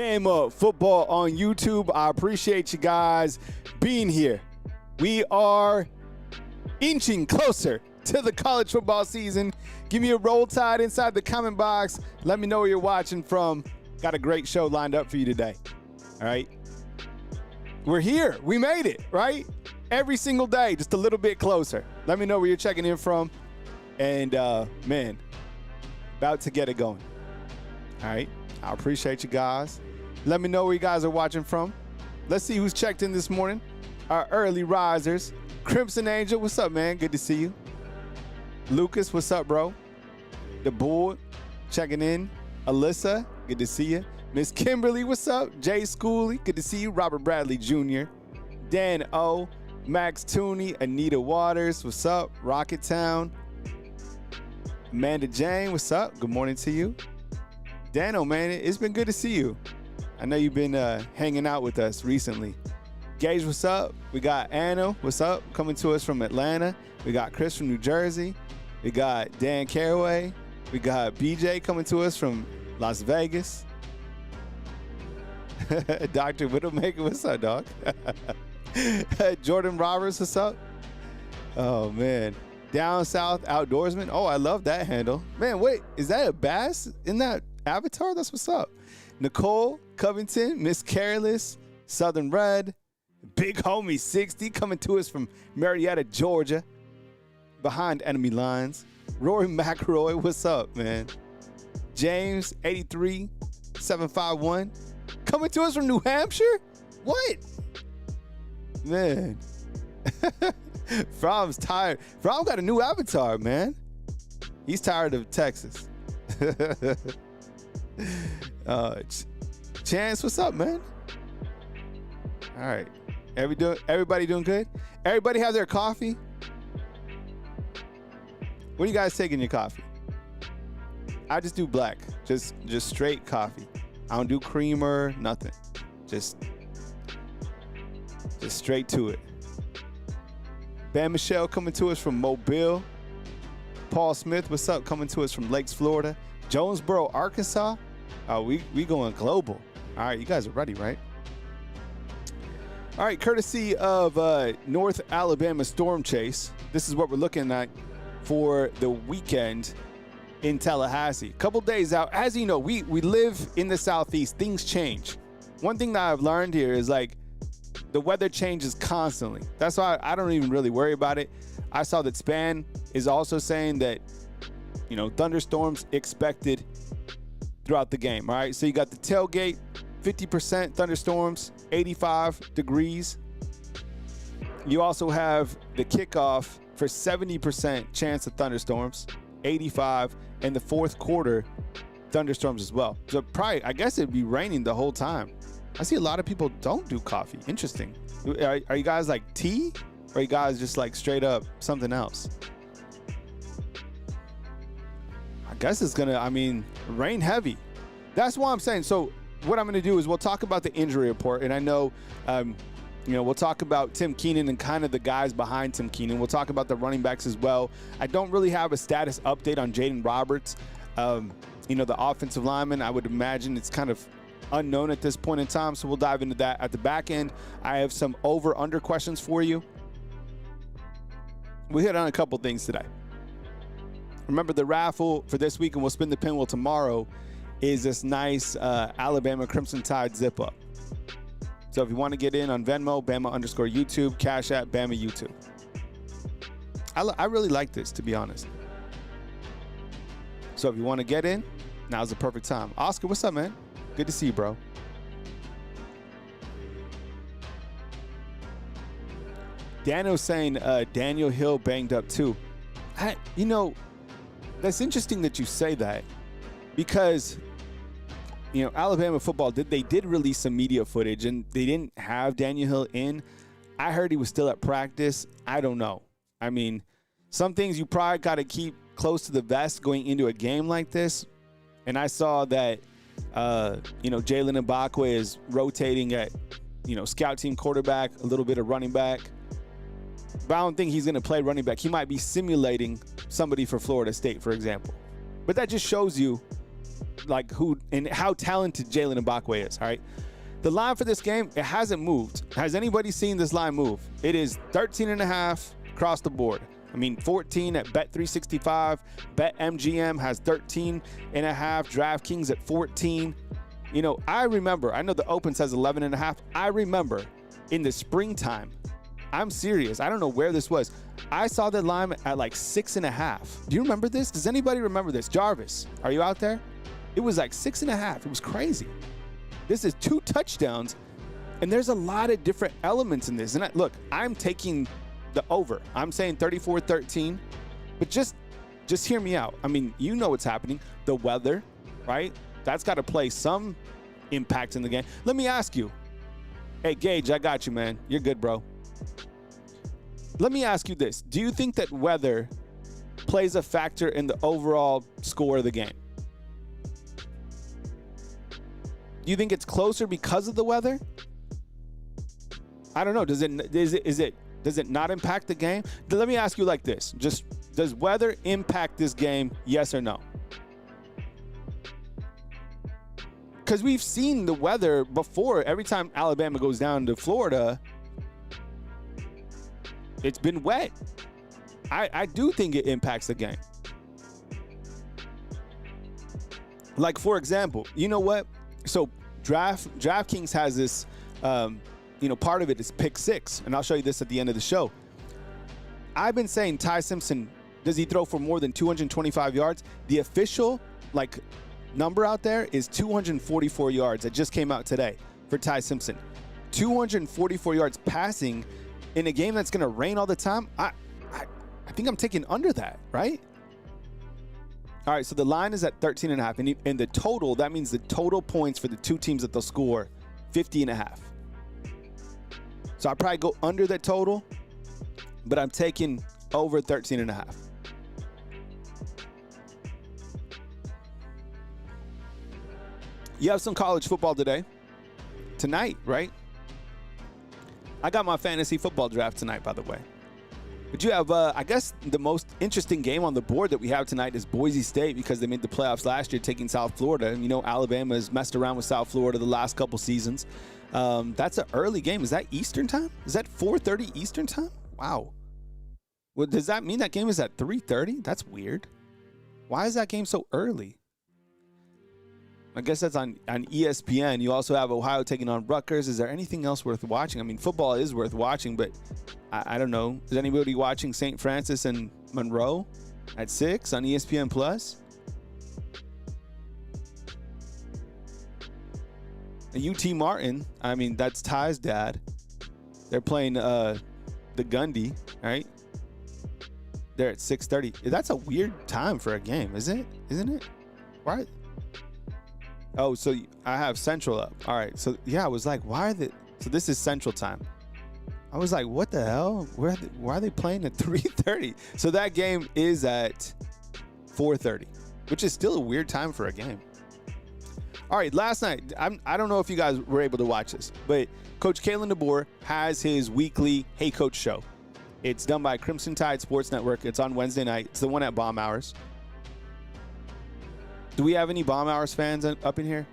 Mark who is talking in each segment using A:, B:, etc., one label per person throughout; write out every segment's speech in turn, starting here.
A: Bama football on YouTube. I appreciate you guys being here. We are inching closer to the college football season. Give me a roll tide inside the comment box. Let me know where you're watching from. Got a great show lined up for you today. All right. We're here. We made it, right? Every single day, just a little bit closer. Let me know where you're checking in from. And, man, about to get it going. All right. I appreciate you guys. Let me know where you guys are watching from. Let's see who's checked in this morning. Our early risers. Crimson Angel, what's up, man? Good to see you. Lucas, what's up, bro? DeBoer, checking in. Alyssa, good to see you. Miss Kimberly, what's up? Jay Schooley, good to see you. Robert Bradley Jr. Dan O. Max Tooney, Anita Waters, what's up? Rocket Town. Amanda Jane, what's up? Good morning to you. Dano, man, it's been good to see you. I know you've been hanging out with us recently. Gage, what's up? We got Anna, what's up? Coming to us from Atlanta. We got Chris from New Jersey. We got Dan Caraway. We got BJ coming to us from Las Vegas. Dr. Widowmaker, what's up, dog? Jordan Roberts, what's up? Oh, man. Down South Outdoorsman. Oh, I love that handle. Man, wait, is that a bass in that avatar? That's what's up. Nicole Covington, Miss Careless, Southern Red, Big Homie 60 coming to us from Marietta, Georgia, behind enemy lines. Rory McElroy, what's up, man? James 83751 coming to us from New Hampshire. What? Man. From's tired. From got a new avatar, man. He's tired of Texas. Chance, what's up, man? All right. Everybody doing good? Everybody have their coffee? What do you guys take in your coffee? I just do black. Just straight coffee. I don't do creamer, nothing. Just straight to it. Bam Michelle coming to us from Mobile. Paul Smith, what's up? Coming to us from Lakes, Florida. Jonesboro, Arkansas. Oh, we going global. All right, you guys are ready, right? All right, courtesy of North Alabama Storm Chase. This is what we're looking at for the weekend in Tallahassee. Couple days out. As you know, we live in the Southeast. Things change. One thing that I've learned here is like the weather changes constantly. That's why I don't even really worry about it. I saw that Span is also saying that, you know, thunderstorms expected throughout the game. All right, so you got the tailgate, 50% thunderstorms, 85 degrees. You also have the kickoff for 70% chance of thunderstorms, 85, and the fourth quarter thunderstorms as well. So probably, I guess it'd be raining the whole time. I see a lot of people don't do coffee. Interesting. Are you guys like tea? Or are you guys just like straight up something else? I guess it's gonna, rain heavy. That's why I'm saying. So what I'm gonna do is we'll talk about the injury report. And I know, we'll talk about Tim Keenan and kind of the guys behind Tim Keenan. We'll talk about the running backs as well. I don't really have a status update on Jaden Roberts. The offensive lineman, I would imagine it's kind of unknown at this point in time, so we'll dive into that at the back end. I have some over-under questions for you. We hit on a couple things today. Remember, the raffle for this week, and we'll spin the pinwheel tomorrow, is this nice Alabama Crimson Tide zip-up. So if you want to get in on Venmo, Bama_YouTube, Cash App, Bama YouTube. I really like this, to be honest. So if you want to get in, now's the perfect time. Oscar, what's up, man? Good to see you, bro. Daniel's saying Daniel Hill banged up too. That's interesting that you say that because, Alabama football, they did release some media footage and they didn't have Daniel Hill in. I heard he was still at practice. I don't know. Some things you probably got to keep close to the vest going into a game like this. And I saw that Jalen Mbakwe is rotating at, scout team quarterback, a little bit of running back. But I don't think he's going to play running back. He might be simulating somebody for Florida State, for example. But that just shows you like who and how talented Jalen Mbakwe is. All right. The line for this game, it hasn't moved. Has anybody seen this line move? It is 13.5 across the board. I mean, 14 at Bet365. BetMGM has 13.5. DraftKings at 14. You know, I know the open says 11.5. I remember in the springtime, I'm serious. I don't know where this was. I saw the line at like 6.5. Do you remember this? Does anybody remember this? Jarvis, are you out there? It was like 6.5. It was crazy. This is 2 touchdowns, and there's a lot of different elements in this. And look, I'm taking the over. I'm saying 34-13, but just hear me out. I mean, you know what's happening. The weather, right? That's got to play some impact in the game. Let me ask you. Hey, Gage, I got you, man. You're good, bro. Let me ask you this. Do you think that weather plays a factor in the overall score of the game? Do you think it's closer because of the weather? I don't know. Does it not impact the game? Let me ask you like this. Just, does weather impact this game, yes or no? Because we've seen the weather before. Every time Alabama goes down to Florida, it's been wet. I do think it impacts the game. Like, for example, you know what? So DraftKings has this, part of it is pick 6, and I'll show you this at the end of the show. I've been saying Tai Simpson, does he throw for more than 225 yards? The official, number out there is 244 yards. It just came out today for Tai Simpson. 244 yards passing in a game that's going to rain all the time. I think I'm taking under that, right? All right, so the line is at 13.5, and the total, that means the total points for the 2 teams that they'll score, 50.5. So I'll probably go under that total, but I'm taking over 13.5. You have some college football tonight, right? I got my fantasy football draft tonight, by the way. But you have, I guess, the most interesting game on the board that we have tonight is Boise State, because they made the playoffs last year, taking South Florida. And, Alabama has messed around with South Florida the last couple seasons. That's an early game. Is that Eastern time? Is that 4:30 Eastern time? Wow. Well, does that mean that game is at 3:30? That's weird. Why is that game so early? I guess that's on ESPN. You also have Ohio taking on Rutgers. Is there anything else worth watching? I mean, football is worth watching, but I don't know. Is anybody watching St. Francis and Monroe at 6 on ESPN Plus? UT Martin, I mean, that's Ty's dad. They're playing the Gundy, right? They're at 6:30. That's a weird time for a game, isn't it? Right? Oh, so I have Central up. All right. So, yeah, I was like, so this is Central time. I was like, what the hell? Why are they playing at 3:30? So that game is at 4:30, which is still a weird time for a game. All right, last night, I don't know if you guys were able to watch this, but Coach Kalen DeBoer has his weekly Hey Coach show. It's done by Crimson Tide Sports Network. It's on Wednesday night. It's the one at Bomb Hours. Do we have any Bomb Hours fans up in here?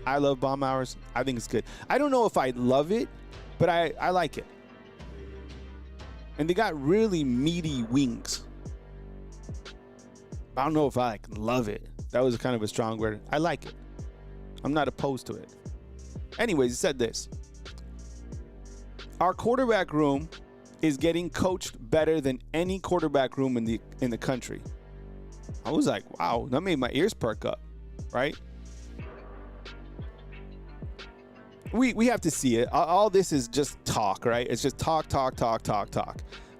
A: I love Bomb Hours. I think it's good. I don't know if I love it, but I like it. And they got really meaty wings. I don't know if I love it. That was kind of a strong word. I like it. I'm not opposed to it. Anyways, he said this. Our quarterback room is getting coached better than any quarterback room in the country. I was like, wow, that made my ears perk up, right? We have to see it. All this is just talk, right? It's just talk.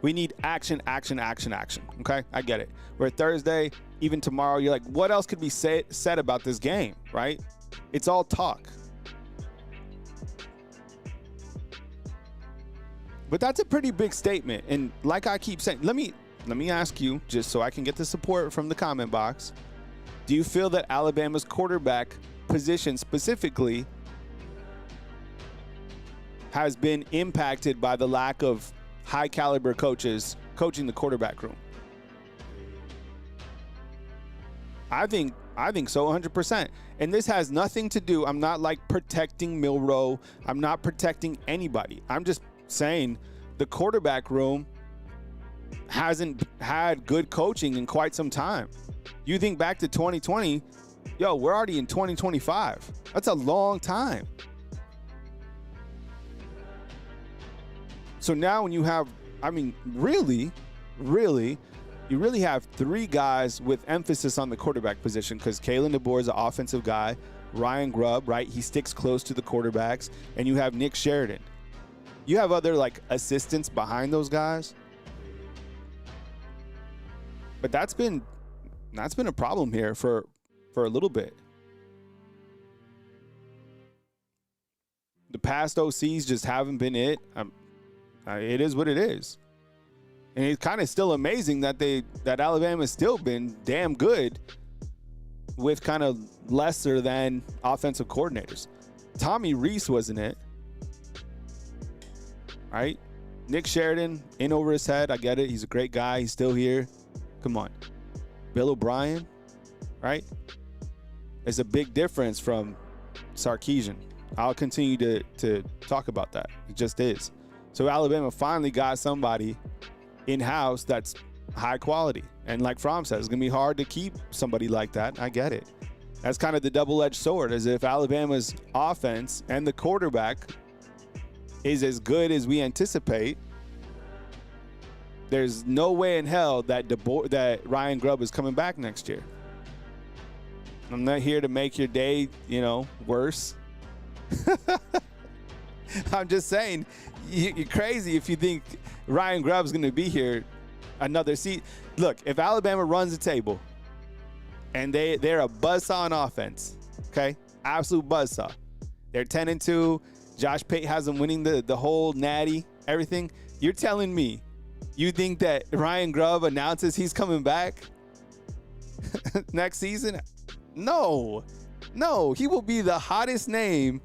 A: We need action. Okay, I get it. We're Thursday, even tomorrow. You're like, what else could be said about this game, right? It's all talk. But that's a pretty big statement. And like I keep saying, let me ask you, just so I can get the support from the comment box. Do you feel that Alabama's quarterback position specifically has been impacted by the lack of high caliber coaches coaching the quarterback room? I think I think so, 100%. And this has nothing to do, I'm not like protecting Milroe. I'm not protecting anybody. I'm just saying the quarterback room hasn't had good coaching in quite some time. You think back to 2020, yo, we're already in 2025. That's a long time. So now when you have, I mean, really, you really have three guys with emphasis on the quarterback position, because Kalen DeBoer is an offensive guy. Ryan Grubb, right? He sticks close to the quarterbacks. And you have Nick Sheridan. You have other like assistants behind those guys. But that's been a problem here for a little bit. The past OCs just haven't been it. It is what it is. And it's kind of still amazing that Alabama's still been damn good with kind of lesser than offensive coordinators. Tommy Rees wasn't it, right? Nick Sheridan, in over his head. I get it. He's a great guy. He's still here. Come on. Bill O'Brien, right? It's a big difference from Sarkisian. I'll continue to talk about that. It just is. So Alabama finally got somebody in-house that's high quality. And like Fromm says, it's going to be hard to keep somebody like that. I get it. That's kind of the double-edged sword, as if Alabama's offense and the quarterback is as good as we anticipate, there's no way in hell that Ryan Grubb is coming back next year. I'm not here to make your day, worse. I'm just saying, you're crazy if you think Ryan Grubb's going to be here another season. Look, if Alabama runs the table and they're a buzzsaw on offense, okay, absolute buzzsaw. They're 10-2. Josh Pate has them winning the whole natty, everything. You're telling me you think that Ryan Grubb announces he's coming back next season? No, he will be the hottest name,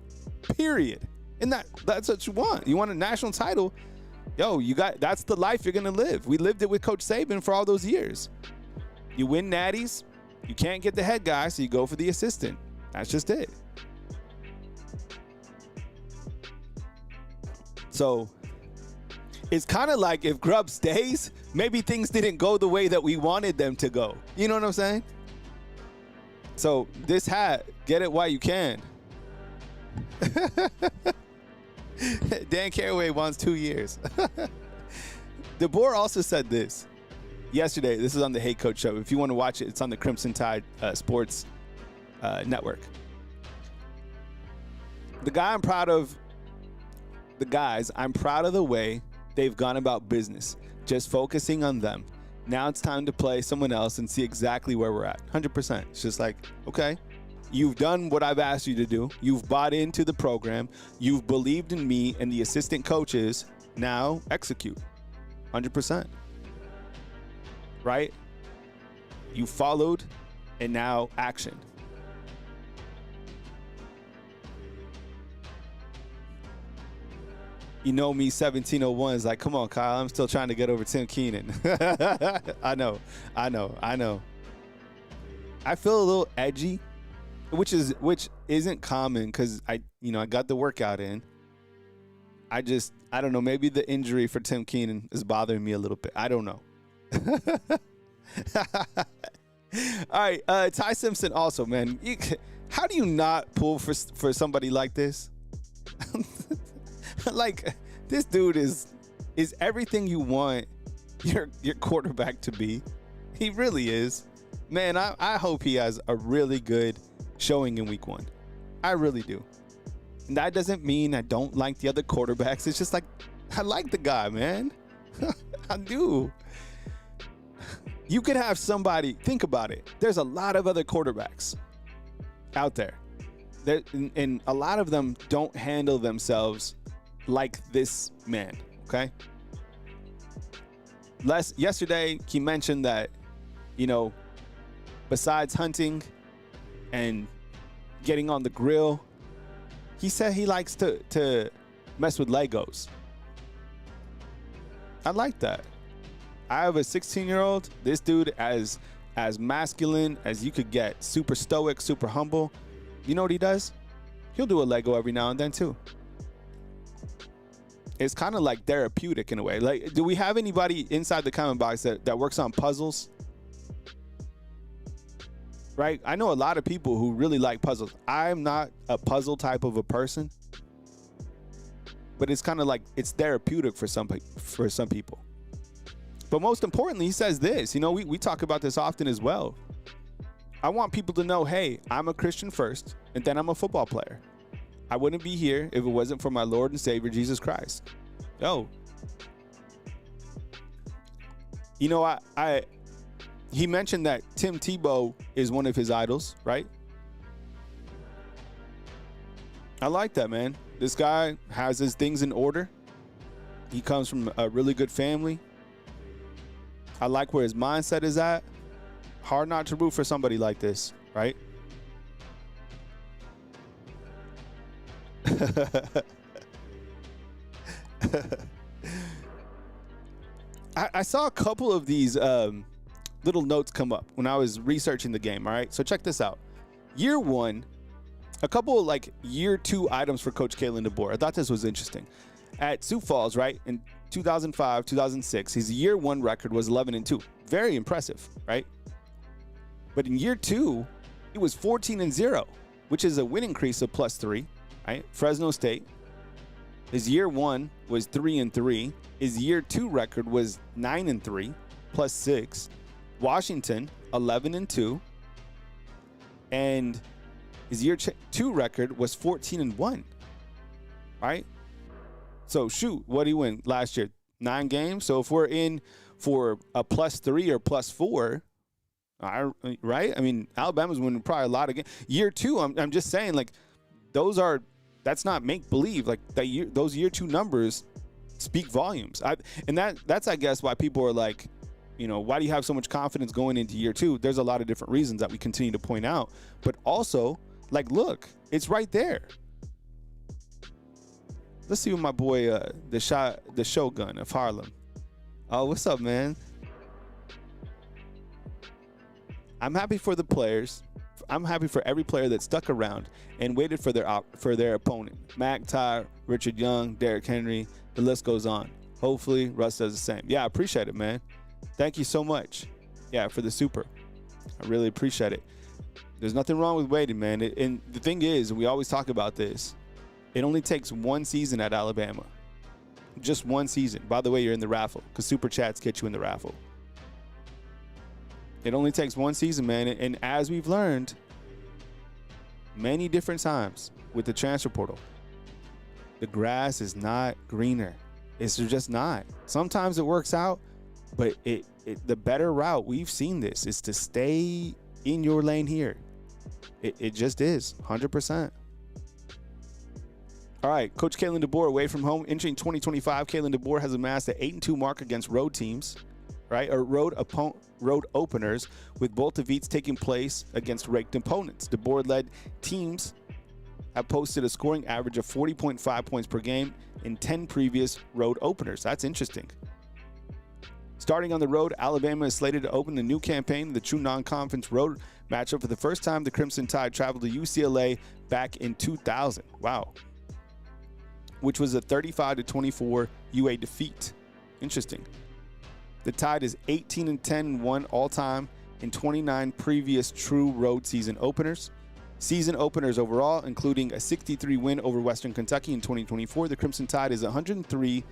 A: period. And that's what you want. You want a national title. Yo, that's the life you're going to live. We lived it with Coach Saban for all those years. You win natties, you can't get the head guy, so you go for the assistant. That's just it. So it's kind of like if Grubb stays, maybe things didn't go the way that we wanted them to go. You know what I'm saying? So this hat, get it while you can. Dan Caraway wants 2 years. DeBoer also said this yesterday. This is on the Hey Coach Show. If you want to watch it, it's on the Crimson Tide Sports Network. I'm proud of the way they've gone about business, just focusing on them. Now it's time to play someone else and see exactly where we're at. 100%. It's just like, okay, you've done what I've asked you to do. You've bought into the program. You've believed in me and the assistant coaches. Now execute. 100%. Right? You followed, and now action. You know me, 1701 is like, come on, Kyle. I'm still trying to get over Tim Keenan. I know. I feel a little edgy, which isn't common because I got the workout in. I don't know. Maybe the injury for Tim Keenan is bothering me a little bit. I don't know. All right, Tai Simpson also, man. How do you not pull for somebody like this? Like, this dude is everything you want your quarterback to be. He really is. Man, I hope he has a really good showing in week 1. I really do. And that doesn't mean I don't like the other quarterbacks. It's just like, I like the guy, man. I do. You could have somebody, think about it. There's a lot of other quarterbacks out there. And a lot of them don't handle themselves like this man, okay? Yesterday, he mentioned that, besides hunting and getting on the grill, he said he likes to mess with Legos. I like that. I have a 16-year-old. This dude, as as masculine as you could get, super stoic, super humble. You know what he does? He'll do a Lego every now and then too. It's kind of like therapeutic in a way. Like, do we have anybody inside the comment box that works on puzzles? Right? I know a lot of people who really like puzzles. I'm not a puzzle type of a person, but it's kind of like it's therapeutic for some people. But most importantly, he says this. You know, we talk about this often as well. I want people to know, hey, I'm a Christian first, and then I'm a football player. I wouldn't be here if it wasn't for my Lord and Savior, Jesus Christ. Yo. You know, he mentioned that Tim Tebow is one of his idols, right? I like that, man. This guy has his things in order. He comes from a really good family. I like where his mindset is at. Hard not to root for somebody like this, right? I saw a couple of these little notes come up when I was researching the game, all right? So check this out. Year one, a couple of like year two items for Coach Kalen DeBoer. I thought this was interesting. At Sioux Falls, right, in 2005, 2006, his year one record was 11-2. Very impressive, right? But in year two, it was 14-0, which is a win increase of +3, right? Fresno State, his year one was 3-3. His year two record was 9-3, +6. Washington, 11-2. And his year two record was 14-1, right? So shoot, what did he win last year? 9 games. So if we're in for a +3 or +4, right? I mean, Alabama's winning probably a lot of games. Year two, I'm just saying, like, that's not make believe. Like those year two numbers speak volumes. That's I guess why people are like, you know, why do you have so much confidence going into year two? There's a lot of different reasons that we continue to point out, but also, like, look, it's right there. Let's see what my boy, the Shogun of Harlem. Oh, what's up, man? I'm happy for the players. I'm happy for every player that stuck around and waited for their opponent. Mac, Ty, Richard Young, Derrick Henry, the list goes on. Hopefully, Russ does the same. Yeah, I appreciate it, man. Thank you so much. Yeah, for the super. I really appreciate it. There's nothing wrong with waiting, man. And the thing is, we always talk about this, it only takes one season at Alabama. Just one season. By the way, you're in the raffle because Super Chats get you in the raffle. It only takes one season, man. And as we've learned many different times with the transfer portal, the grass is not greener. It's just not. Sometimes it works out, but the better route, we've seen this, is to stay in your lane here. It just is, 100%. All right, Coach Kalen DeBoer away from home. Entering 2025, Kalen DeBoer has amassed an 8-2 mark against road teams, right? Or road openers, with both defeats taking place against ranked opponents. DeBoer-led teams have posted a scoring average of 40.5 points per game in 10 previous road openers. That's interesting. Starting on the road, Alabama is slated to open the new campaign, the true non-conference road matchup. For the first time, the Crimson Tide traveled to UCLA back in 2000. Wow. Which was a 35-24 UA defeat. Interesting. The Tide is 18-10-1 all-time in 29 previous true road season openers. Season openers overall, including a 63 win over Western Kentucky in 2024. The Crimson Tide is 103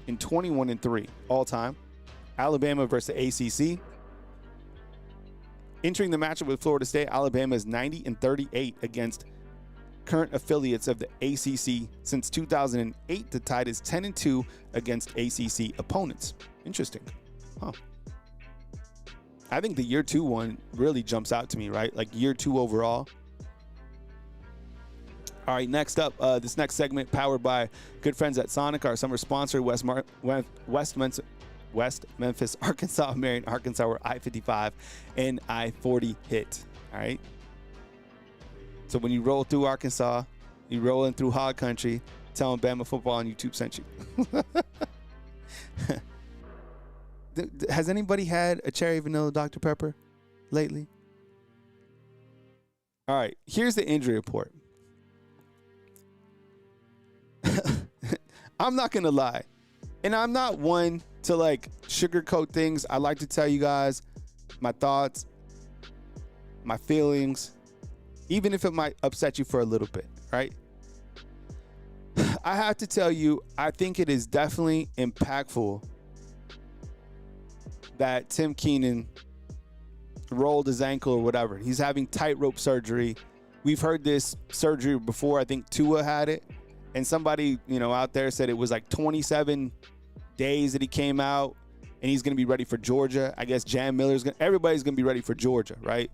A: in 21-3 all-time. Alabama versus ACC. Entering the matchup with Florida State, Alabama is 90-38 against current affiliates of the ACC. Since 2008, the Tide is 10-2 against ACC opponents. Interesting. Huh. I think the year two one really jumps out to me, right? Like year two overall. All right, next up, this next segment powered by good friends at Sonic, our summer sponsor, West Memphis, Arkansas, Marion, Arkansas, where I-55 and I-40 hit. All right. So when you roll through Arkansas, you rolling through Hog Country, tell them Bama Football on YouTube sent you. Has anybody had a cherry vanilla Dr. Pepper lately? All right, here's the injury report. I'm not going to lie. And I'm not one to like sugarcoat things. I like to tell you guys my thoughts, my feelings, even if it might upset you for a little bit, right? I have to tell you, I think it is definitely impactful that Tim Keenan rolled his ankle or whatever. He's having tightrope surgery. We've heard this surgery before. I think Tua had it. And somebody, out there said it was like 27 days that he came out and he's going to be ready for Georgia. I guess everybody's going to be ready for Georgia, right?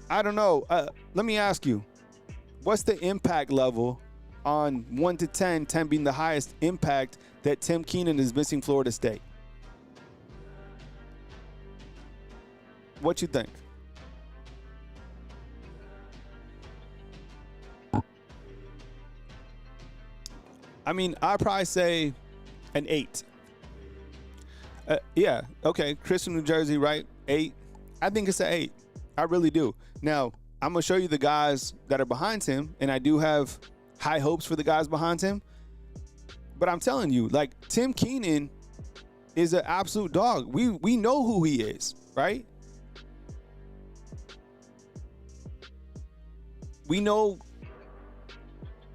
A: I don't know. Let me ask you, what's the impact level on 1 to 10, 10 being the highest impact that Tim Keenan is missing Florida State? What you think? I mean, I'd probably say an 8. Yeah, okay. Chris from New Jersey, right? 8. I think it's an 8. I really do. Now, I'm going to show you the guys that are behind him, and I do have high hopes for the guys behind him. But I'm telling you, like, Tim Keenan is an absolute dog. We know who he is, right? We know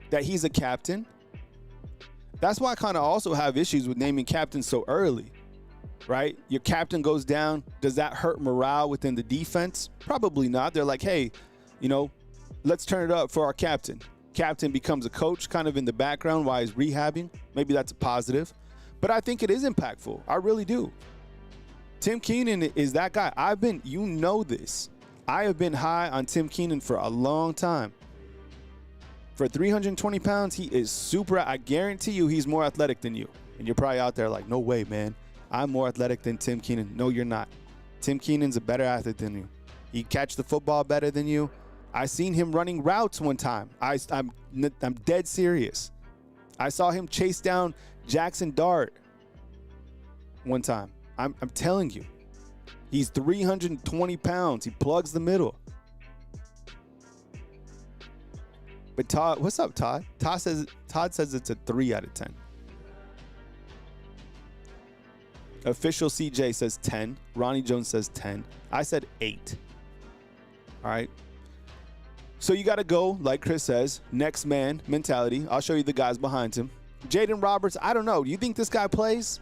A: that he's a captain. That's why I kind of also have issues with naming captains so early, right? Your captain goes down. Does that hurt morale within the defense? Probably not. They're like, hey, let's turn it up for our captain. Captain becomes a coach kind of in the background while he's rehabbing. Maybe that's a positive. But I think it is impactful. I really do. Tim Keenan is that guy. You know this. I have been high on Tim Keenan for a long time. For 320 pounds, he is super. I guarantee you he's more athletic than you. And you're probably out there like, no way, man. I'm more athletic than Tim Keenan. No, you're not. Tim Keenan's a better athlete than you. He catch the football better than you. I seen him running routes one time. I'm dead serious. I saw him chase down Jackson Dart one time. I'm telling you. He's 320 pounds. He plugs the middle. But Todd, what's up, Todd? Todd says it's a 3 out of 10. Official CJ says 10. Ronnie Jones says 10. I said 8. All right. So you got to go, like Chris says, next man mentality. I'll show you the guys behind him. Jaden Roberts, I don't know. Do you think this guy plays?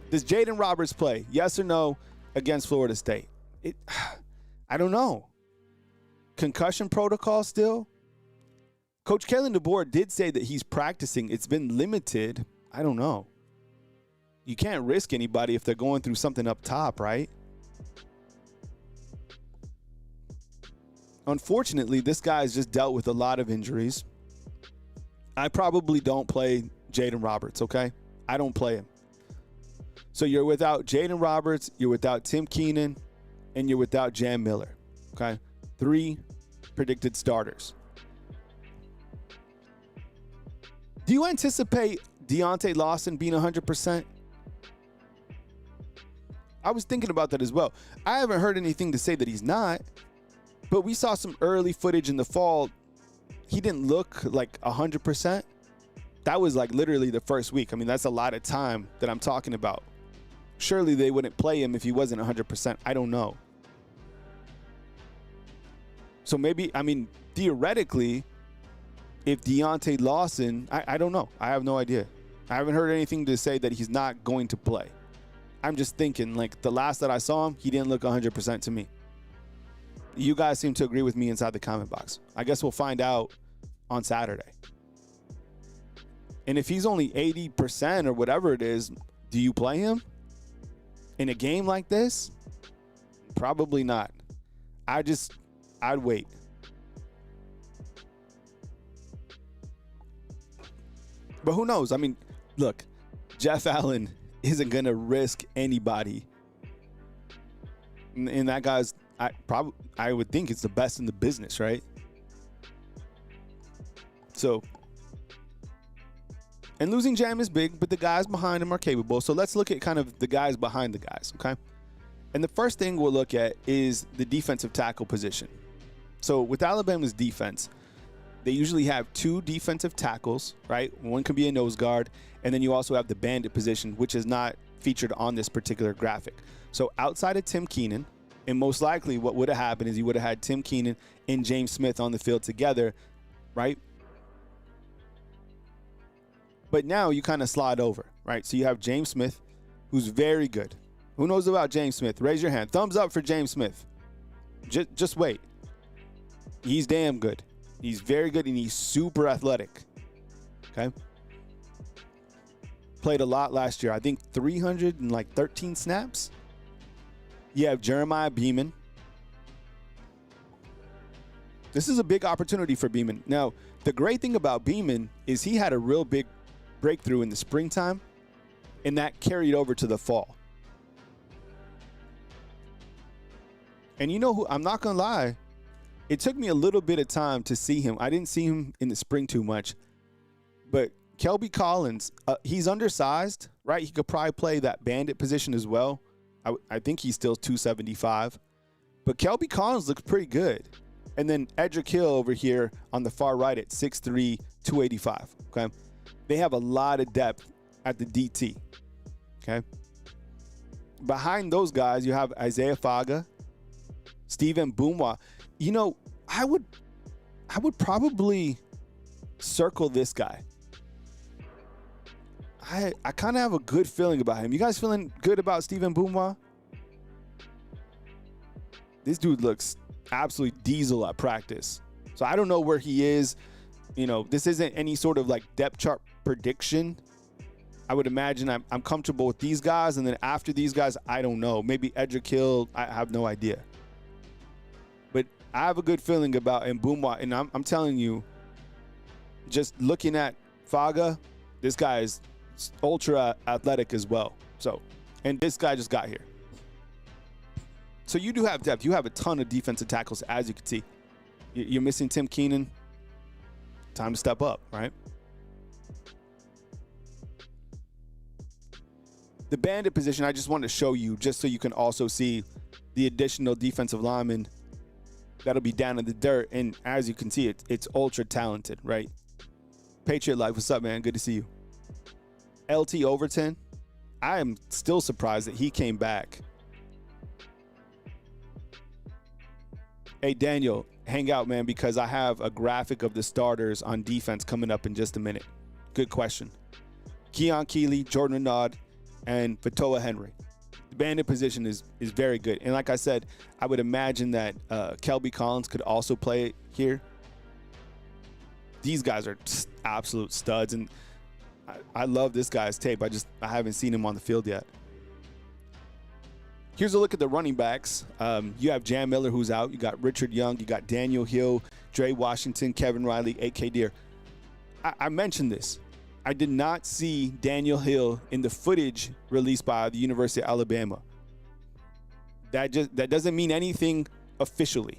A: Does Jaden Roberts play? Yes or no against Florida State? I don't know. Concussion protocol still? Coach Kalen DeBoer did say that he's practicing. It's been limited. I don't know. You can't risk anybody if they're going through something up top, right? Unfortunately, this guy's just dealt with a lot of injuries. I probably don't play Jaden Roberts, okay? I don't play him. So you're without Jaden Roberts, you're without Tim Keenan, and you're without Jam Miller, okay? 3 predicted starters. Do you anticipate Deontay Lawson being 100%? I was thinking about that as well. I haven't heard anything to say that he's not, but we saw some early footage in the fall. He didn't look like 100%. That was like literally the first week. I mean, that's a lot of time that I'm talking about. Surely they wouldn't play him if he wasn't 100%. I don't know. So maybe, I mean, theoretically, if Deontay Lawson, I don't know. I have no idea. I haven't heard anything to say that he's not going to play. I'm just thinking, like, the last that I saw him, he didn't look 100% to me. You guys seem to agree with me inside the comment box. I guess we'll find out on Saturday. And if he's only 80% or whatever it is, do you play him in a game like this? Probably not. I'd wait. But who knows? I mean, look, Jeff Allen isn't going to risk anybody. And that guy's, I would think it's the best in the business, right? So And losing Jam is big, but the guys behind him are capable. So let's look at kind of the guys behind the guys, okay? And the first thing we'll look at is the defensive tackle position. So with Alabama's defense, they usually have 2 defensive tackles, right? One could be a nose guard, and then you also have the bandit position, which is not featured on this particular graphic. So outside of Tim Keenan, and most likely what would have happened is you would have had Tim Keenan and James Smith on the field together, right? But now you kind of slide over, right? So you have James Smith, who's very good. Who knows about James Smith? Raise your hand. Thumbs up for James Smith. Just wait. He's damn good. He's very good, and he's super athletic, okay? Played a lot last year. I think 313 snaps. You have Jeremiah Beeman. This is a big opportunity for Beeman. Now, the great thing about Beeman is he had a real big breakthrough in the springtime, and that carried over to the fall. And you know who, I'm not going to lie, it took me a little bit of time to see him. I didn't see him in the spring too much, but Kelby Collins, he's undersized, right? He could probably play that bandit position as well. I think he's still 275, but Kelby Collins looks pretty good. And then Edric Hill over here on the far right at 6'3", 285, okay? They have a lot of depth at the DT, okay? Behind those guys, you have Isaiah Faga, Stephen Boomwa. You know, I would probably circle this guy. I kind of have a good feeling about him. You guys feeling good about Stephen Boomwa? This dude looks absolutely diesel at practice. So I don't know where he is. You know, this isn't any sort of like depth chart prediction. I would imagine I'm comfortable with these guys, and then after these guys, I don't know. Maybe Edric Hill, I have no idea. But I have a good feeling about Mbumwa, and I'm telling you, just looking at Faga, this guy is ultra athletic as well. So, and this guy just got here. So you do have depth. You have a ton of defensive tackles, as you can see. You're missing Tim Keenan. Time to step up, right? The bandit position, I just wanted to show you just so you can also see the additional defensive lineman that'll be down in the dirt. And as you can see, it's ultra talented, right? Patriot Life, what's up, man? Good to see you. LT Overton, I am still surprised that he came back. Hey, Daniel, hang out, man, because I have a graphic of the starters on defense coming up in just a minute. Good question. Keon Keeley, Jordan Renaud, and Fatoa Henry. The bandit position is very good. And like I said, I would imagine that Kelby Collins could also play here. These guys are absolute studs, and I love this guy's tape. I haven't seen him on the field yet. Here's a look at the running backs. You have Jam Miller, who's out. You got Richard Young. You got Daniel Hill, Dre Washington, Kevin Riley, A.K. Deere. I mentioned this. I did not see Daniel Hill in the footage released by the University of Alabama. That doesn't mean anything officially,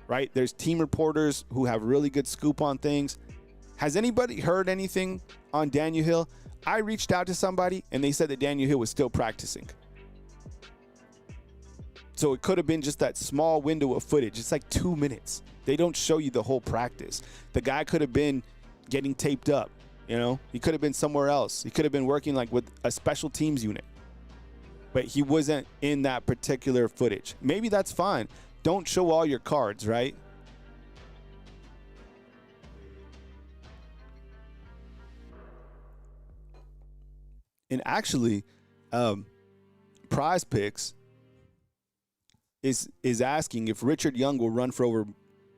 A: right? There's team reporters who have really good scoop on things. Has anybody heard anything on Daniel Hill? I reached out to somebody, and they said that Daniel Hill was still practicing. So it could have been just that small window of footage. It's like 2 minutes. They don't show you the whole practice. The guy could have been getting taped up, you know? He could have been somewhere else. He could have been working like with a special teams unit. But he wasn't in that particular footage. Maybe that's fine. Don't show all your cards, right? And actually, Prize Picks is asking if Richard Young will run for over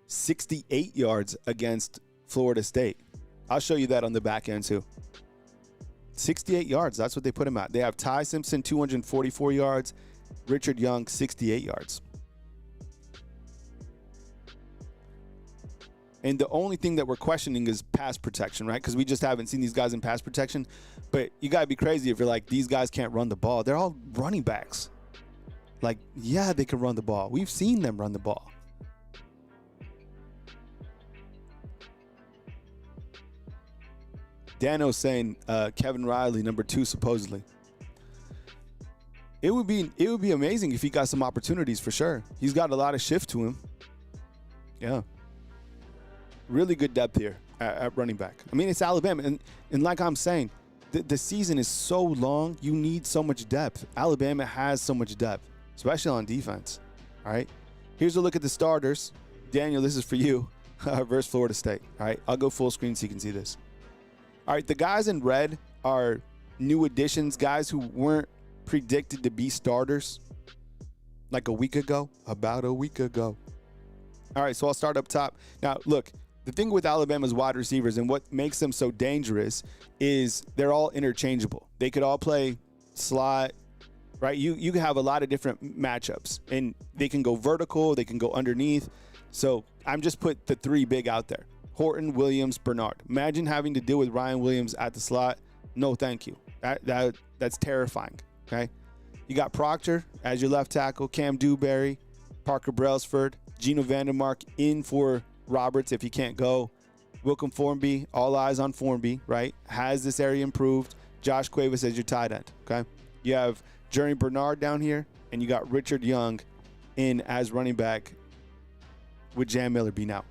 A: 68 yards against Florida State. I'll show you that on the back end too. 68 yards, that's what they put him at. They have Tai Simpson, 244 yards. Richard Young, 68 yards. And the only thing that we're questioning is pass protection, right? Because we just haven't seen these guys in pass protection. But you got to be crazy if you're like, these guys can't run the ball. They're all running backs. Like, yeah, they can run the ball. We've seen them run the ball. Dano saying Kevin Riley, number 2, supposedly. It would be amazing if he got some opportunities for sure. He's got a lot of shift to him. Yeah. Really good depth here at running back. I mean, it's Alabama. And like I'm saying, the season is so long, you need so much depth. Alabama has so much depth, especially on defense. All right. Here's a look at the starters. Daniel, this is for you. Versus Florida State. All right. I'll go full screen so you can see this. All right. The guys in red are new additions, guys who weren't predicted to be starters like about a week ago. All right, so I'll start up top. Now, look, the thing with Alabama's wide receivers and what makes them so dangerous is they're all interchangeable. They could all play slot, right? You can have a lot of different matchups, and they can go vertical, they can go underneath. So I'm just put the 3 big out there. Horton, Williams, Bernard. Imagine having to deal with Ryan Williams at the slot. No, thank you. That's terrifying. Okay, you got Proctor as your left tackle, Cam Dewberry, Parker Brailsford, Geno Vandermark in for Roberts if he can't go. Wilcom Formby, all eyes on Formby, right? Has this area improved? Josh Cuevas as your tight end, okay? You have Jeremy Bernard down here, and you got Richard Young in as running back with Jam Miller being out.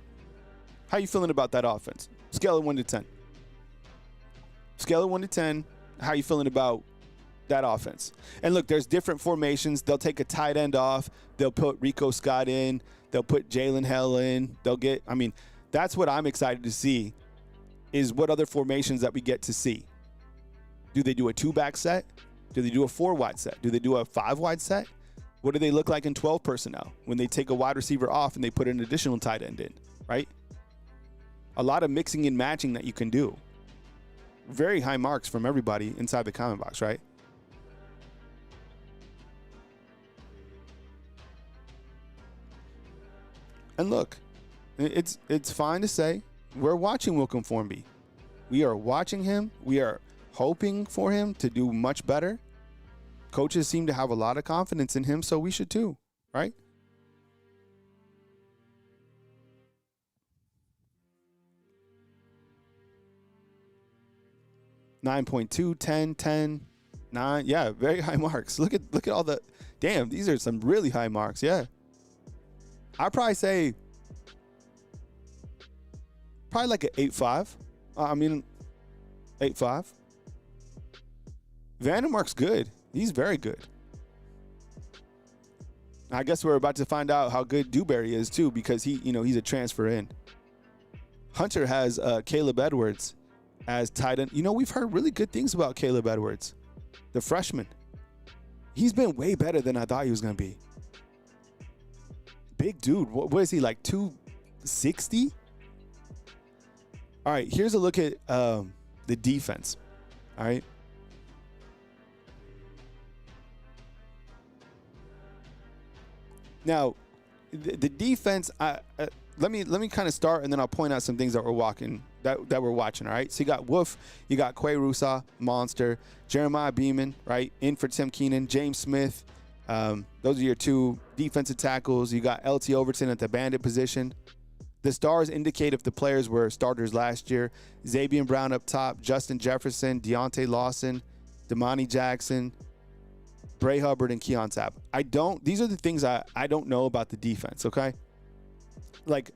A: How you feeling about that offense? Scale of 1 to 10. Scale of 1 to 10, how you feeling about that offense? And look, there's different formations. They'll take a tight end off. They'll put Rico Scott in. They'll put Jalen Hell in. That's what I'm excited to see, is what other formations that we get to see. Do they do a 2-back set? Do they do a 4-wide set? Do they do a 5-wide set? What do they look like in 12 personnel when they take a wide receiver off and they put an additional tight end in, right? A lot of mixing and matching that you can do. Very high marks from everybody inside the comment box, right? And look, it's fine to say we're watching Wilcom Formby. We are watching him. We are hoping for him to do much better. Coaches seem to have a lot of confidence in him, so we should too, right? .2, 10, 10, 9. Yeah, very high marks. Look at all the damn. These are some really high marks. Yeah. I'd probably say like an 8.5. 8.5. Vandermark's good. He's very good. I guess we're about to find out how good Dewberry is too, because he's a transfer in. Hunter has Caleb Edwards as tight end. We've heard really good things about Caleb Edwards, the freshman. He's been way better than I thought he was going to be. Big dude. What is he, like 260? All right, here's a look at the defense. All right. Now, the defense, let me kind of start, and then I'll point out some things that we're watching. That we're watching, all right? So you got Wolf, you got Quay Rusa, monster, Jeremiah Beeman, right, in for Tim Keenan, James Smith. Those are your 2 defensive tackles. You got LT Overton at the bandit position. The stars indicate if the players were starters last year. Xavier Brown up top, Justin Jefferson, Deontay Lawson, Damani Jackson, Bray Hubbard, and Keon Tapp. These are the things I don't know about the defense, okay? Like,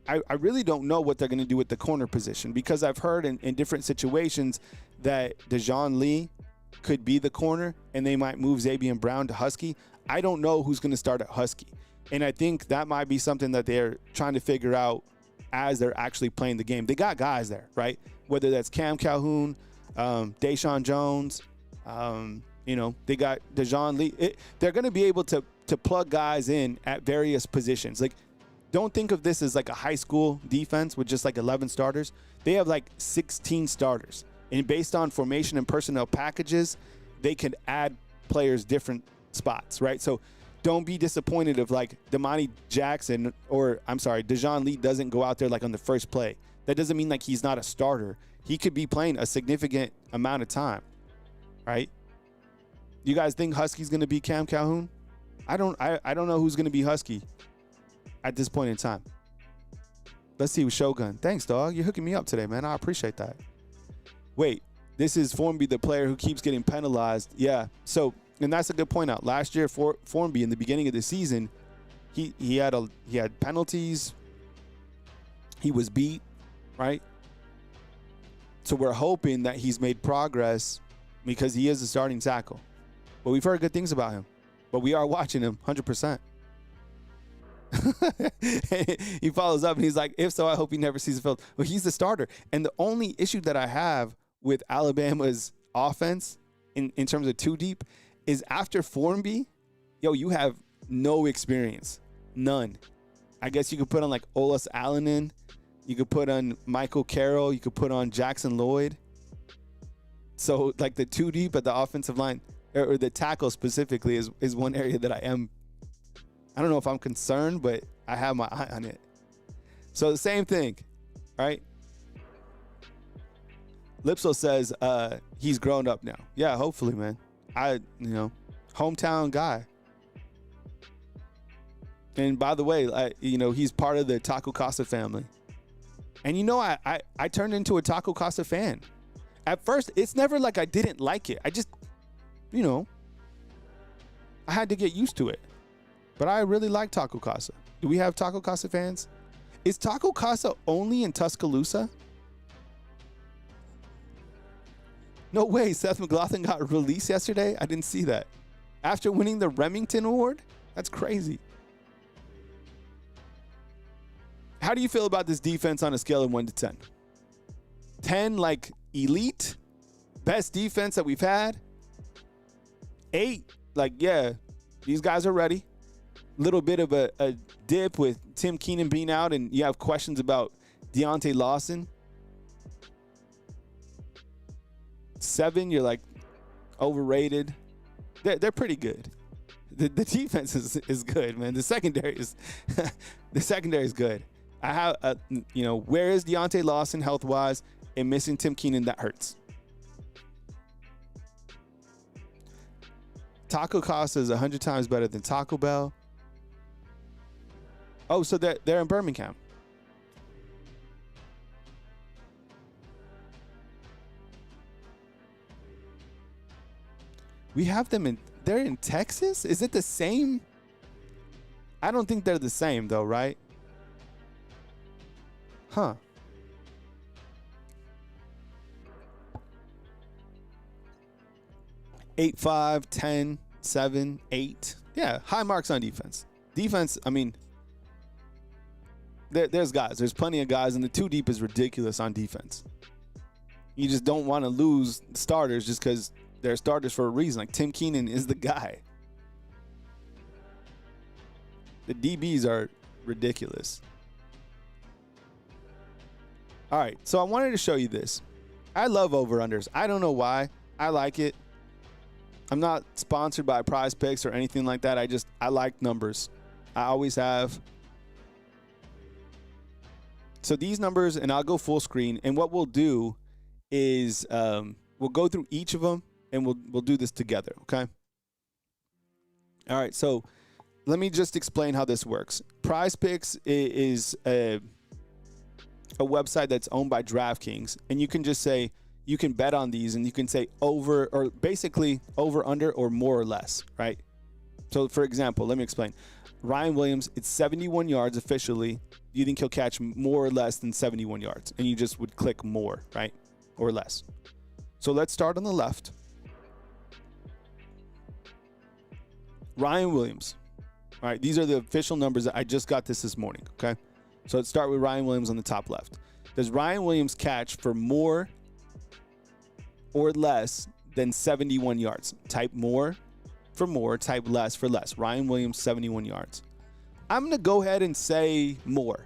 A: I really don't know what they're going to do with the corner position, because I've heard in different situations that DeJohn Lee could be the corner and they might move Xavier Brown to Husky. I don't know who's going to start at Husky. And I think that might be something that they're trying to figure out as they're actually playing the game. They got guys there, right? Whether that's Cam Calhoun, Deshaun Jones, they got DeJohn Lee. They're going to be able to plug guys in at various positions. Like, don't think of this as like a high school defense with just like 11 starters. They have like 16 starters. And based on formation and personnel packages, they can add players different spots, right? So don't be disappointed if like DeJohn Lee doesn't go out there like on the first play. That doesn't mean like he's not a starter. He could be playing a significant amount of time, right? You guys think Husky's going to be Cam Calhoun? I don't know who's going to be Husky at this point in time. Let's see with Shogun. Thanks, dog. You're hooking me up today, man. I appreciate that. wait, this is Formby, the player who keeps getting penalized. Yeah. So, and that's a good point out. Last year, Formby, in the beginning of the season, he had penalties. He was beat, right? So we're hoping that he's made progress because he is a starting tackle. But we've heard good things about him. But we are watching him 100%. He follows up and he's like, if so, I hope he never sees the field. Well, he's the starter. And the only issue that I have with Alabama's offense in terms of two deep is after Formby, you have no experience. None. I guess you could put on like Olas Allen in. You could put on Michael Carroll. You could put on Jackson Lloyd. So like the two deep at the offensive line or the tackle specifically is one area that I don't know if I'm concerned, but I have my eye on it. So the same thing, right? Lipso says he's grown up now. Yeah, hopefully, man. Hometown guy. And by the way, he's part of the Taco Casa family. And I turned into a Taco Casa fan. At first, it's never like I didn't like it. I just, I had to get used to it. But I really like Taco Casa. Do we have Taco Casa fans? Is Taco Casa only in Tuscaloosa? No way. Seth McLaughlin got released yesterday? I didn't see that. After winning the Remington Award? That's crazy. How do you feel about this defense on a scale of 1 to 10? 10 like elite, best defense that we've had. 8 like, yeah, these guys are ready. Little bit of a dip with Tim Keenan being out, and you have questions about Deontay Lawson. 7, you're like overrated. They're pretty good. The defense is good, man. The secondary is good. I have where is Deontay Lawson health wise, and missing Tim Keenan, that hurts. Taco Casa is 100 times better than Taco Bell. Oh, so they're in Birmingham. We have them they're in Texas? Is it the same? I don't think they're the same though, right? Huh. Eight, 5, 10, 7, 8. Yeah, high marks on defense. Defense, I mean, there's guys. There's plenty of guys, and the 2 deep is ridiculous on defense. You just don't want to lose starters just because they're starters for a reason. Like Tim Keenan is the guy. The DBs are ridiculous. All right, so I wanted to show you this. I love over-unders. I don't know why. I like it. I'm not sponsored by Prize Picks or anything like that. I like numbers. I always have. So these numbers, and I'll go full screen. And what we'll do is we'll go through each of them, and we'll do this together, okay? All right, so let me just explain how this works. Prize Picks is a website that's owned by DraftKings, and you can just say, you can bet on these, and you can say over, or basically over, under, or more or less, right? So, for example, let me explain. Ryan Williams, it's 71 yards officially. You think he'll catch more or less than 71 yards, and you just would click more, right? Or less. So let's start on the left. Ryan Williams. All right, these are the official numbers. I just got this morning, okay? So let's start with Ryan Williams on the top left. Does Ryan Williams catch for more or less than 71 yards? Type more for more, type less for less. Ryan Williams, 71 yards. I'm going to go ahead and say more.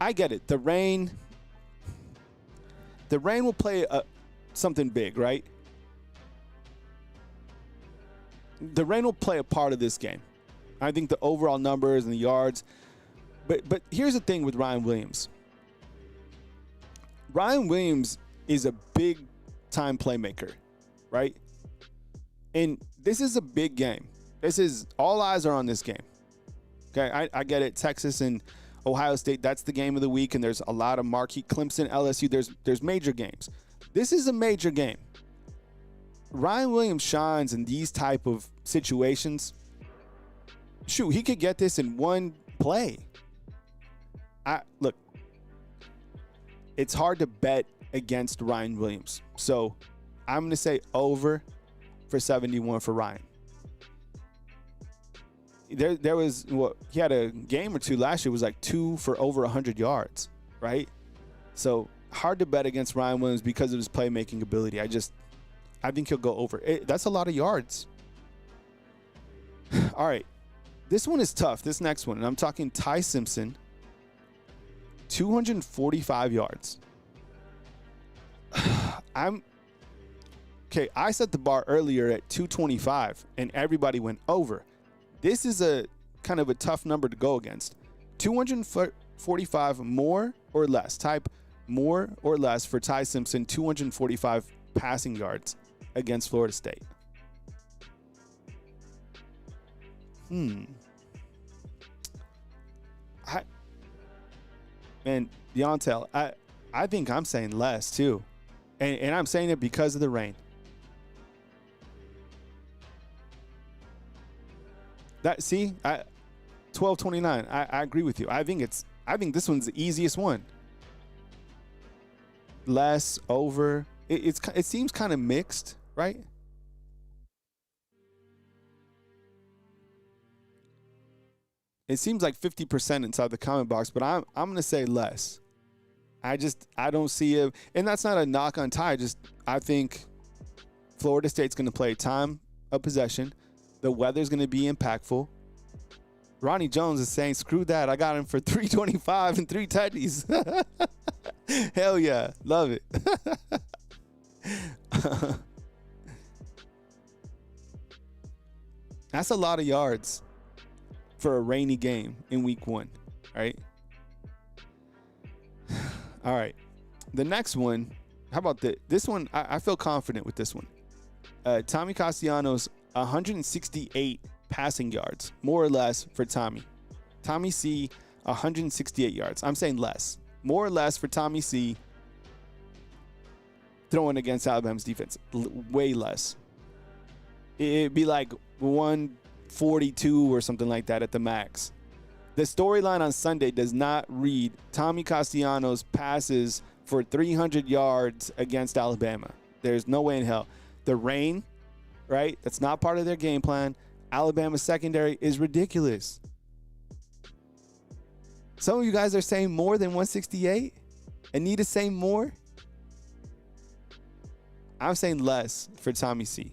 A: I get it. The rain will play something big, right? The rain will play a part of this game. I think the overall numbers and the yards. But here's the thing with Ryan Williams. Ryan Williams is a big-time playmaker, right? And this is a big game. All eyes are on this game. Okay, I get it. Texas and Ohio State, that's the game of the week, and there's a lot of marquee. Clemson, LSU, there's major games. This is a major game. Ryan Williams shines in these type of situations. Shoot, he could get this in one play. Look, it's hard to bet against Ryan Williams. So I'm going to say over for 71 for Ryan. There was, he had a game or two last year. It was like 2 for over 100 yards, right? So hard to bet against Ryan Williams because of his playmaking ability. I think he'll go over. That's a lot of yards. All right. This one is tough, this next one. And I'm talking Tai Simpson, 245 yards. I set the bar earlier at 225, and everybody went over. This is a kind of a tough number to go against. 245 more or less. Type more or less for Tai Simpson, 245 passing yards against Florida State. Deontel, I think I'm saying less too. And I'm saying it because of the rain. That, see, 1229. I agree with you. I think this one's the easiest one. Less, over. It seems kind of mixed, right? It seems like 50% inside the comment box, but I'm gonna say less. I don't see it, and that's not a knock on Tai. I think Florida State's gonna play time of possession. The weather's gonna be impactful. Ronnie Jones is saying, screw that. I got him for 325 and 3 tutties. Hell yeah. Love it. That's a lot of yards for a rainy game in week 1, right? All right. The next one, how about this one? I feel confident with this one. Tommy Castellanos, 168 passing yards, more or less for Tommy. Tommy C, 168 yards. I'm saying less. More or less for Tommy C throwing against Alabama's defense. Way less. It'd be like 142 or something like that at the max. The storyline on Sunday does not read Tommy Castellanos passes for 300 yards against Alabama. There's no way in hell. The rain, right? That's not part of their game plan. Alabama's secondary is ridiculous. Some of you guys are saying more than 168 and need to say more. I'm saying less for Tommy C.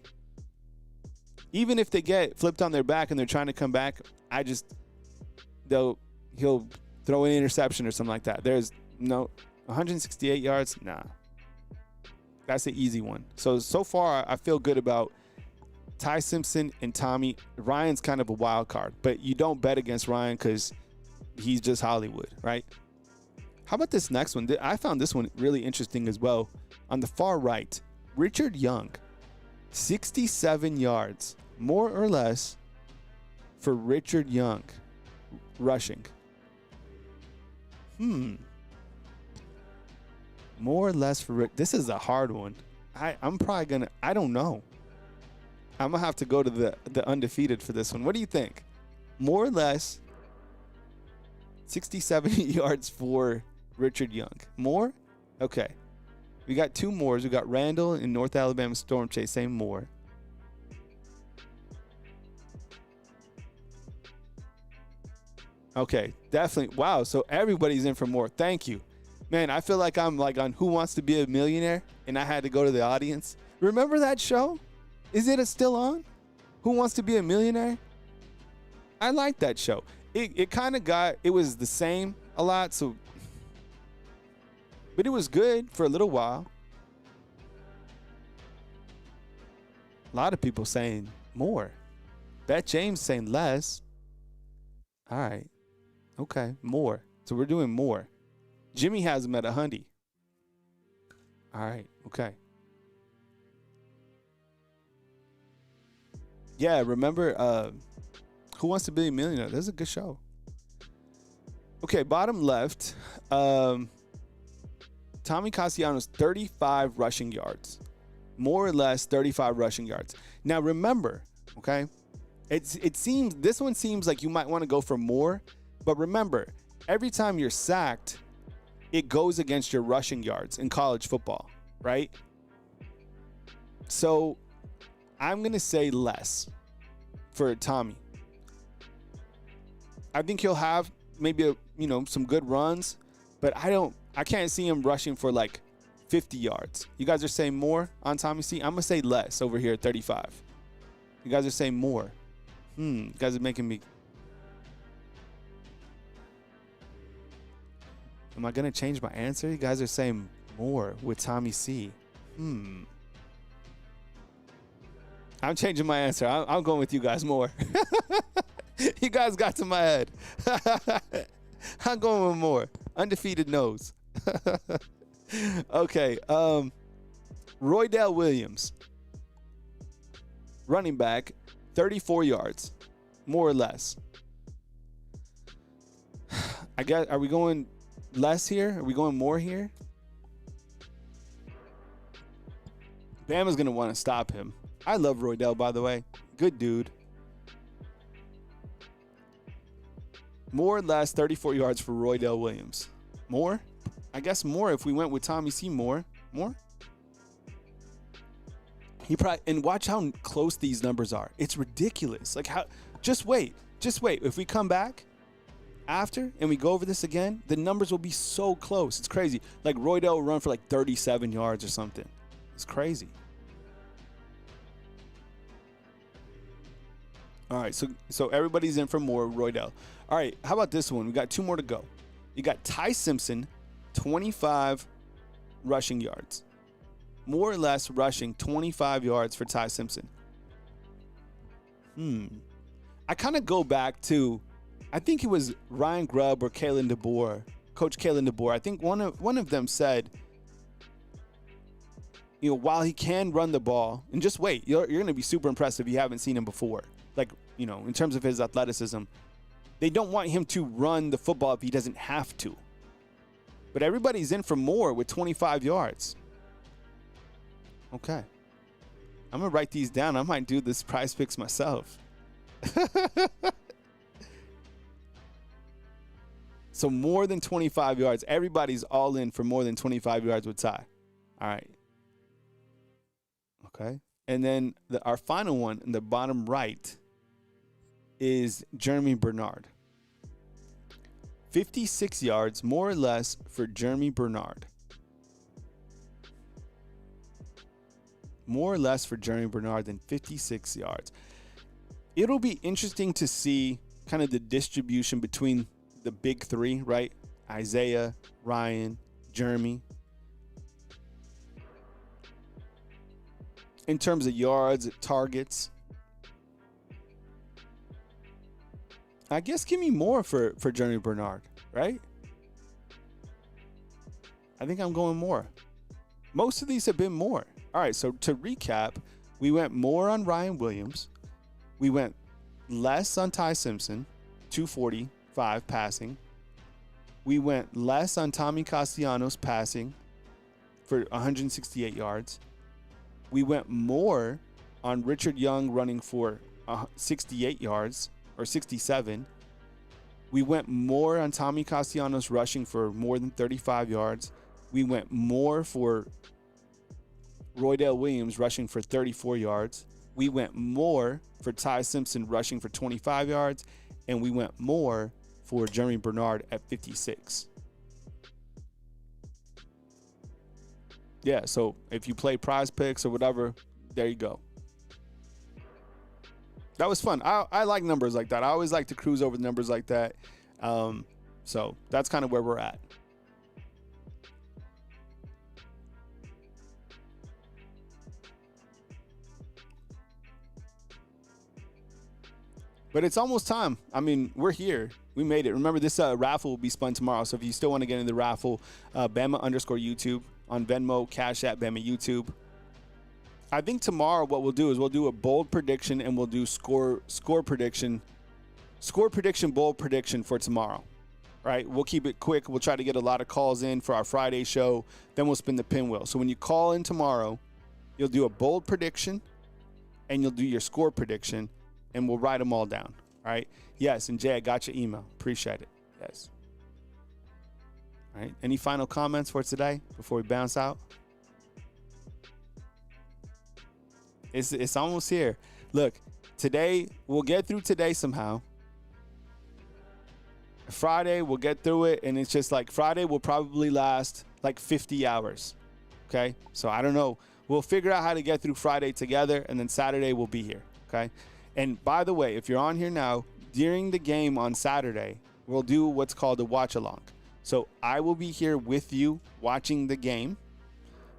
A: Even if they get flipped on their back and they're trying to come back, he'll throw an interception or something like that. There's no 168 yards. Nah, that's an easy one. So far I feel good about Tai Simpson and Tommy. Ryan's kind of a wild card, but you don't bet against Ryan because he's just Hollywood, right? How about this next one? I found this one really interesting as well. On the far right, Richard Young, 67 yards, more or less for Richard Young rushing. More or less for this is a hard one. I'm probably gonna, I don't know. I'm gonna have to go to the undefeated for this one. What do you think? More or less 67 yards for Richard Young. More? Okay. We got 2 mores. We got Randall and North Alabama Storm Chase saying more. Okay, definitely. Wow, so everybody's in for more. Thank you. Man, I feel like I'm like on Who Wants to Be a Millionaire, and I had to go to the audience. Remember that show? Is it still on? Who Wants to Be a Millionaire? I like that show. It kind of it was the same a lot, but it was good for a little while. A lot of people saying more. Bet James saying less. All right. Okay, more. So we're doing more. Jimmy has him at 100. All right, okay. Yeah, remember Who Wants to Be a Millionaire? That's a good show. Okay, bottom left. Tommy Castellanos, 35 rushing yards. More or less 35 rushing yards. Now remember, okay, it seems, this one seems like you might want to go for more, but remember, every time you're sacked, it goes against your rushing yards in college football, right? So I'm going to say less for Tommy. I think he'll have maybe some good runs, but I can't see him rushing for like 50 yards. You guys are saying more on Tommy C? I'm going to say less over here at 35. You guys are saying more. You guys are making me. Am I going to change my answer? You guys are saying more with Tommy C. I'm changing my answer. I'm going with you guys more. You guys got to my head. I'm going with more. Undefeated nose. Okay. Roydell Williams. Running back, 34 yards. More or less. I guess, are we going less here? Are we going more here? Bama's going to want to stop him. I love Roydell, by the way. Good dude. More or less 34 yards for Roydell Williams. More? I guess more if we went with Tommy C. More? He probably, and watch how close these numbers are. It's ridiculous. Like how, just wait. If we come back after and we go over this again, the numbers will be so close. It's crazy. Like Roydell will run for like 37 yards or something. It's crazy. All right, so everybody's in for more Roydell. All right, how about this one? We got 2 more to go. You got Tai Simpson, 25 rushing yards. More or less rushing 25 yards for Tai Simpson. I kind of go back to, I think it was Ryan Grubb or Kalen DeBoer, Coach Kalen DeBoer. I think one of them said, while he can run the ball, and just wait, you're going to be super impressed if you haven't seen him before. Like, in terms of his athleticism, they don't want him to run the football if he doesn't have to. But everybody's in for more with 25 yards. Okay. I'm going to write these down. I might do this prize picks myself. So more than 25 yards. Everybody's all in for more than 25 yards with Tai. All right. Okay. And then our final one in the bottom right is Jeremy Bernard. 56 yards, more or less, for Jeremy Bernard. More or less for Jeremy Bernard than 56 yards. It'll be interesting to see kind of the distribution between the big 3, right? Isaiah, Ryan, Jeremy. In terms of yards, targets. I guess give me more for Jeremy Bernard, right? I think I'm going more. Most of these have been more. All right, so to recap, we went more on Ryan Williams. We went less on Tai Simpson, 245 passing. We went less on Tommy Castellanos passing for 168 yards. We went more on Richard Young running for 68 yards or 67. We went more on Tommy Castellanos rushing for more than 35 yards. We went more for Roydell Williams rushing for 34 yards. We went more for Tai Simpson rushing for 25 yards. And we went more for Jeremy Bernard at 56. Yeah, so if you play prize picks or whatever, there you go. That was fun. I like numbers like that. I always like to cruise over the numbers like that. So that's kind of where we're at. But it's almost time. I mean, we're here. We made it. Remember, this raffle will be spun tomorrow. So if you still want to get into the raffle, Bama_YouTube on Venmo, Cash App, Bama YouTube. I think tomorrow what we'll do is we'll do a bold prediction and we'll do score prediction, bold prediction for tomorrow. right? We'll keep it quick. We'll try to get a lot of calls in for our Friday show. Then we'll spin the pinwheel. So when you call in tomorrow, you'll do a bold prediction and you'll do your score prediction, and we'll write them all down. All right? Yes, and Jay, I got your email. Appreciate it. Yes. All right. Any final comments for today before we bounce out? It's almost here. Look, today, we'll get through today somehow. Friday, we'll get through it, and it's just like Friday will probably last like 50 hours. Okay? So I don't know. We'll figure out how to get through Friday together, and then Saturday we'll be here. Okay? And by the way, if you're on here now, during the game on Saturday, we'll do what's called a watch along. So I will be here with you watching the game.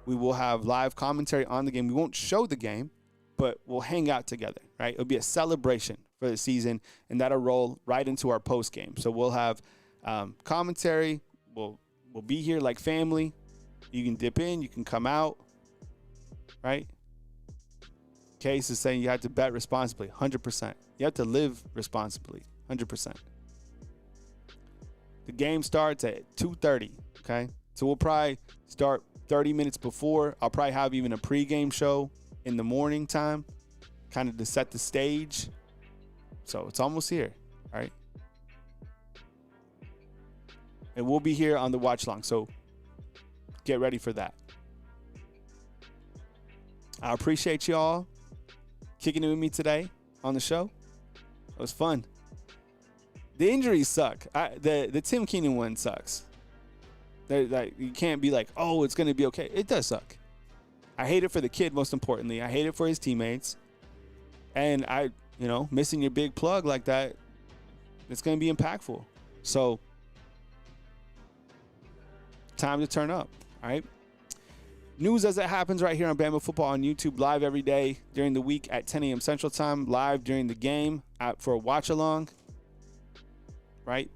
A: We will have live commentary on the game. We won't show the game, but we'll hang out together, right? It'll be a celebration for the season, and that'll roll right into our post game. So we'll have commentary. We'll be here like family. You can dip in, you can come out, right? Case is saying you have to bet responsibly, 100%. You have to live responsibly, 100%. The game starts at 2:30, okay? So we'll probably start 30 minutes before. I'll probably have even a pregame show in the morning time, kind of to set the stage. So it's almost here, all right? And we'll be here on the watch long, so get ready for that. I appreciate y'all kicking it with me today on the show. It was fun. The injuries suck. The Tim Keenan one sucks. Like, you can't be like, oh, it's going to be okay. It does suck. I hate it for the kid, most importantly. I hate it for his teammates. And missing your big plug like that, it's going to be impactful. So, time to turn up, all right? News as it happens right here on Bama Football on YouTube, live every day during the week at 10 a.m. Central Time, live during the game for a watch-along, right?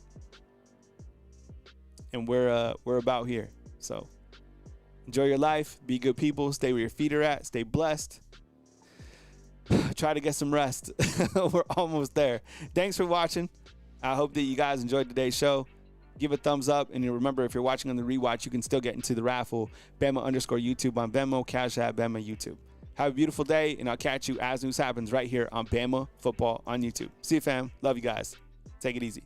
A: And we're about here. So enjoy your life. Be good people. Stay where your feet are at. Stay blessed. Try to get some rest. We're almost there. Thanks for watching. I hope that you guys enjoyed today's show. Give a thumbs up. And remember, if you're watching on the rewatch, you can still get into the raffle. Bama_YouTube on Venmo. Cash App Bama YouTube. Have a beautiful day, and I'll catch you as news happens right here on Bama Football on YouTube. See you, fam. Love you guys. Take it easy.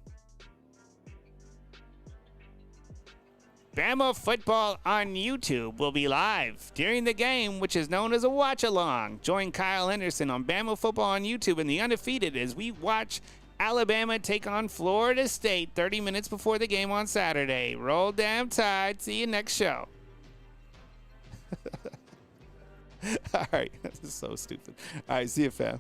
B: Bama Football on YouTube will be live during the game, which is known as a watch-along. Join Kyle Henderson on Bama Football on YouTube and the Undefeated as we watch Alabama take on Florida State 30 minutes before the game on Saturday. Roll damn Tide. See you next show.
A: All right. This is so stupid. All right. See you, fam.